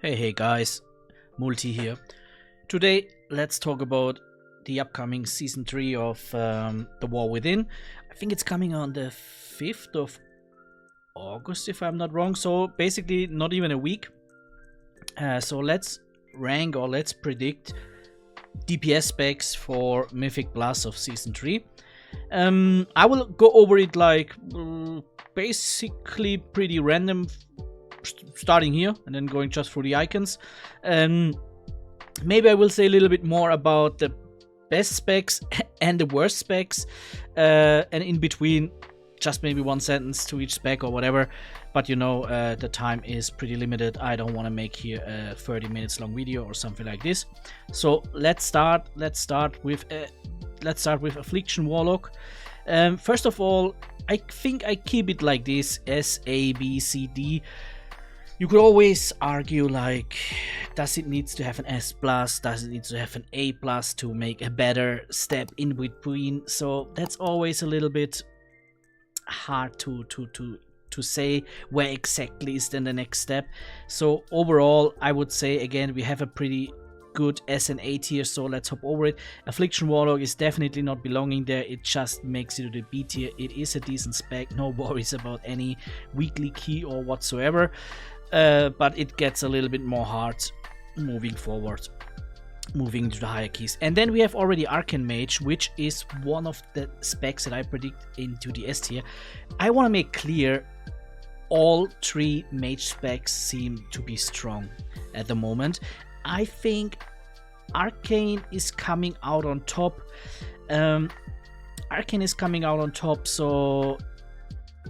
Hey guys, Multi here. Today let's talk about the upcoming season 3 of The War Within. I think it's coming on the 5th of August if I'm not wrong, so basically not even a week. So let's rank or let's predict DPS specs for Mythic Plus of season 3. I will go over it like basically pretty random, starting here and then going just through the icons. Maybe I will say a little bit more about the best specs and the worst specs, and in between just maybe one sentence to each spec or whatever. But you know, the time is pretty limited. I don't want to make here a 30 minutes long video or something like this. So let's start with Affliction Warlock. First of all, I think I keep it like this: S, A, B, C, D. You could always argue, like, does it need to have an S+, does it need to have an A+ to make a better step in between? So that's always a little bit hard to say where exactly is then the next step. So overall, I would say, again, we have a pretty good S and A tier, so let's hop over it. Affliction Warlock is definitely not belonging there. It just makes it to the B tier. It is a decent spec, no worries about any weekly key or whatsoever. But it gets a little bit more hard moving forward, moving to the higher keys. And then we have already Arcane Mage, which is one of the specs that I predict into the S tier. I want to make clear, all three Mage specs seem to be strong at the moment. I think Arcane is coming out on top. Arcane is coming out on top, so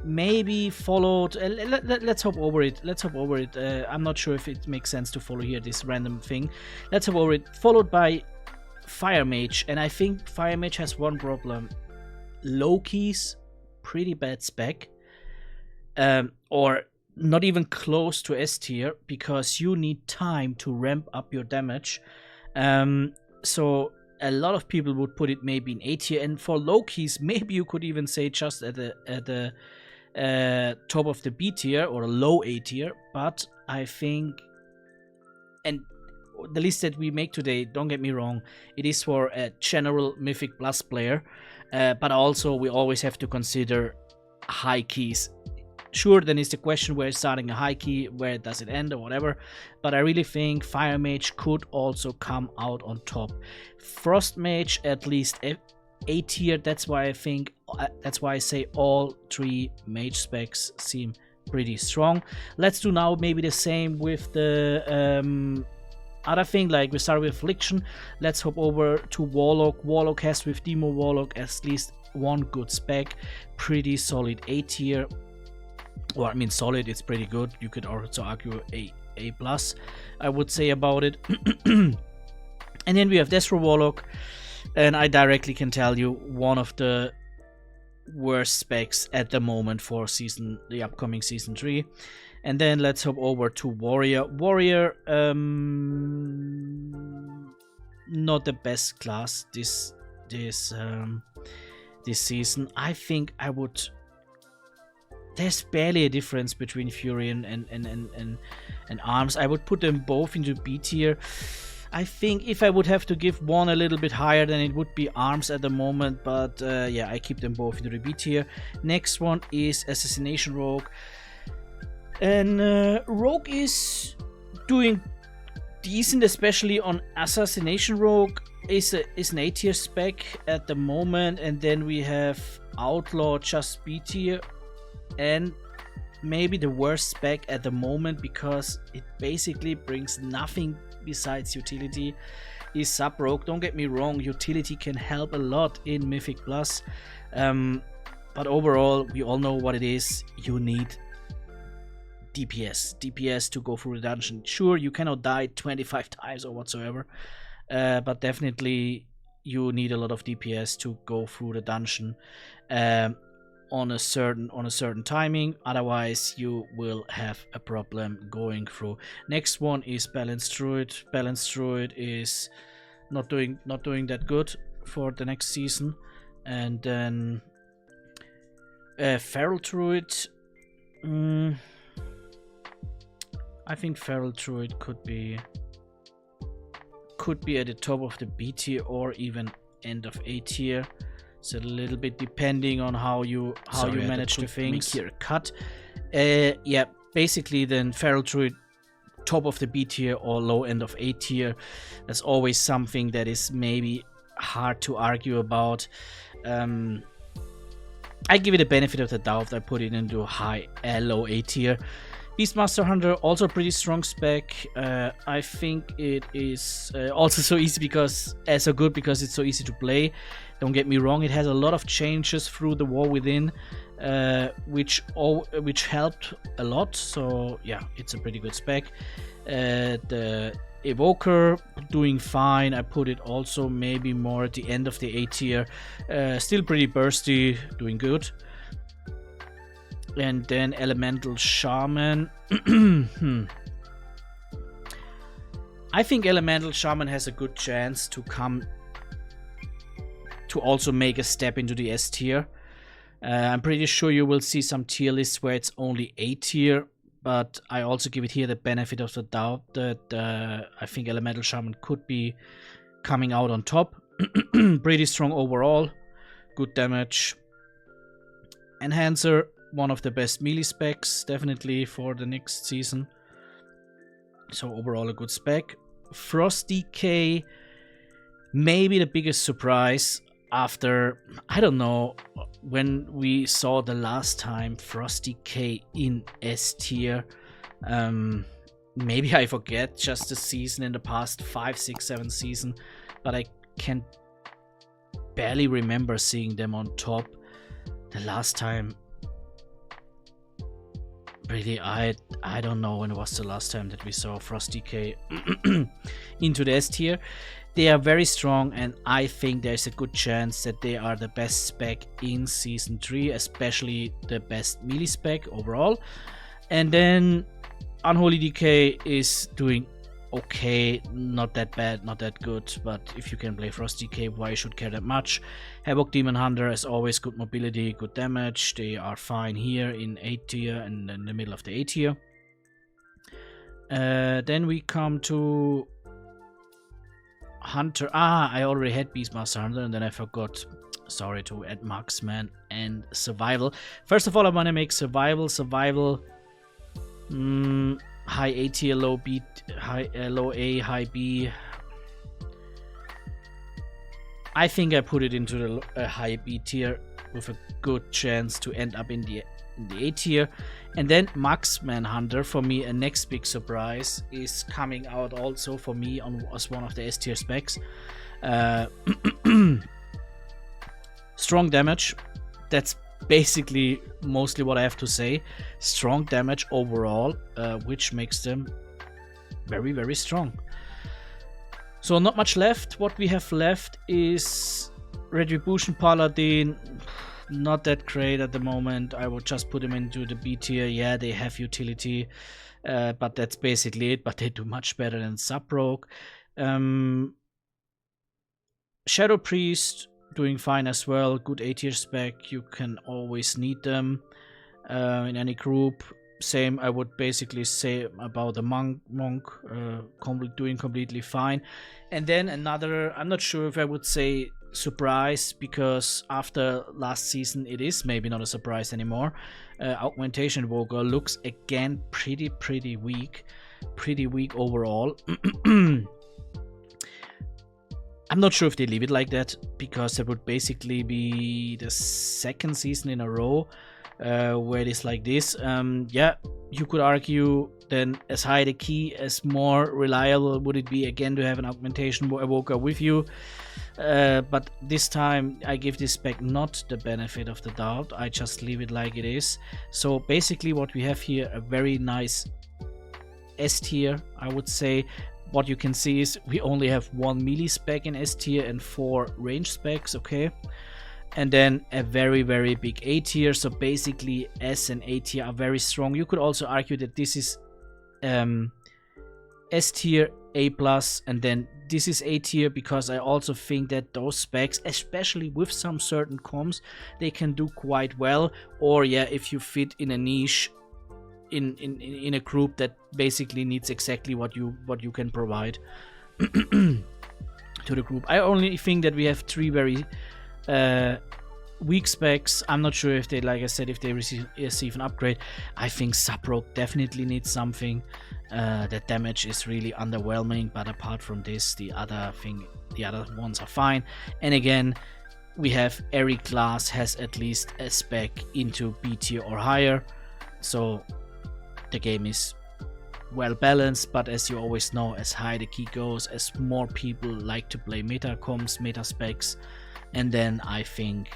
maybe followed. Let's hop over it. I'm not sure if it makes sense to follow here this random thing. Let's hop over it. Followed by Fire Mage, and I think Fire Mage has one problem: low keys, pretty bad spec, or not even close to S tier, because you need time to ramp up your damage. So a lot of people would put it maybe in A tier, and for low keys, maybe you could even say just at the top of the B tier or a low A tier. But I think, and the list that we make today, don't get me wrong, it is for a general Mythic Plus player, but also we always have to consider high keys. Sure, then is the question, where is starting a high key, where does it end or whatever, but I really think Fire Mage could also come out on top. Frost Mage at least A tier. That's why I say all three Mage specs seem pretty strong. Let's do now maybe the same with the other thing. Like, we start with Affliction. Let's hop over to Warlock. Warlock has with Demo Warlock at least one good spec, pretty solid A tier. Well, I mean, solid, it's pretty good. You could also argue A+, I would say about it. And then we have Destro Warlock, and I directly can tell you, one of the worst specs at the moment for the upcoming season 3. And then let's hop over to Warrior. Warrior, not the best class this season. I think I would. There's barely a difference between Fury and Arms. I would put them both into B tier. I think if I would have to give one a little bit higher, then it would be Arms at the moment. But yeah, I keep them both into the B tier. Next one is Assassination Rogue. And Rogue is doing decent, especially on Assassination Rogue. Is an A tier spec at the moment. And then we have Outlaw, just B tier. And maybe the worst spec at the moment, because it basically brings nothing besides utility, is Sub Rogue. Don't get me wrong, utility can help a lot in Mythic Plus, but overall we all know what it is. You need DPS to go through the dungeon. Sure, you cannot die 25 times or whatsoever, but definitely you need a lot of DPS to go through the dungeon on a certain timing. Otherwise you will have a problem going through. Next one is Balanced Druid. Balanced Druid is not doing that good for the next season. And then Feral Druid, I think Feral Druid could be at the top of the B tier or even end of A tier. So a little bit depending on how you manage the things. Make here a cut. Yeah, basically then Feral Druid top of the B tier or low end of A tier. That's always something that is maybe hard to argue about. I give it a benefit of the doubt. I put it into low A tier. Beastmaster Hunter, also pretty strong spec. I think it is also so easy because it's so easy to play. Don't get me wrong, it has a lot of changes through the War Within, which helped a lot. So yeah, it's a pretty good spec. The Evoker doing fine. I put it also maybe more at the end of the A tier. Still pretty bursty, doing good. And then Elemental Shaman. I think Elemental Shaman has a good chance to also make a step into the S tier. I'm pretty sure you will see some tier lists where it's only A tier, but I also give it here the benefit of the doubt that I think Elemental Shaman could be coming out on top. Pretty strong overall, good damage. Enhancer, one of the best melee specs, definitely for the next season. So overall a good spec. Frost Decay, maybe the biggest surprise after, I don't know, when we saw the last time Frost Decay in S tier. Maybe I forget just the season in the past 5, 6, 7 season, but I can barely remember seeing them on top. The last time, really, I don't know when it was the last time that we saw Frost Decay into the S tier. They are very strong, and I think there's a good chance that they are the best spec in Season 3, especially the best melee spec overall. And then Unholy Decay is doing okay, not that bad, not that good, but if you can play Frost Decay, why you should care that much? Havoc Demon Hunter, as always, good mobility, good damage. They are fine here in A tier and in the middle of the A tier. Then we come to Hunter. I already had Beastmaster Hunter and then I forgot, sorry, to add Marksman and Survival. First of all, I want to make Survival, high A tier, low B, low A, high B. I think I put it into the high B tier with a good chance to end up in the A tier. And then Marksman Hunter, for me, a next big surprise, is coming out also for me as one of the S tier specs. Strong damage. That's basically mostly what I have to say. Strong damage overall, which makes them very, very strong. So not much left. What we have left is Retribution Paladin. Not that great at the moment. I would just put them into the B tier. Yeah, they have utility, but that's basically it. But they do much better than Sub-Rogue. Shadow Priest doing fine as well. Good A tier spec. You can always need them in any group. Same I would basically say about the monk doing completely fine. And then another, I'm not sure if I would say surprise, because after last season it is maybe not a surprise anymore. Augmentation Evoker looks again pretty weak overall. I'm not sure if they leave it like that, because that would basically be the second season in a row where it is like this. Yeah, you could argue then as high the key, as more reliable would it be again to have an Augmentation Evoker with you. But this time I give this spec not the benefit of the doubt. I just leave it like it is. So basically what we have here, a very nice S tier, I would say. What you can see is we only have 1 melee spec in S tier and 4 range specs, okay? And then a very big A tier. So basically S and A tier are very strong. You could also argue that this is S tier, A+, and then this is A tier, because I also think that those specs, especially with some certain comms, they can do quite well. Or yeah, if you fit in a niche, in a group that basically needs exactly what you can provide to the group. I only think that we have 3 very weak specs. I'm not sure if they, like I said, if they receive an upgrade. I think Subrogue definitely needs something. That damage is really underwhelming, but apart from this, the other ones are fine. And again, we have every class has at least a spec into B tier or higher, so the game is well balanced. But as you always know, as high the key goes, as more people like to play meta comms, meta specs, and then I think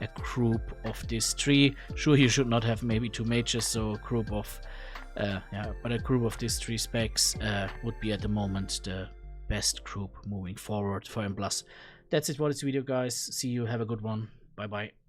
a group of these 3, sure, you should not have maybe 2 mages, so a group of but a group of these 3 specs would be at the moment the best group moving forward for M+. That's it for this video, guys. See you, have a good one, bye bye.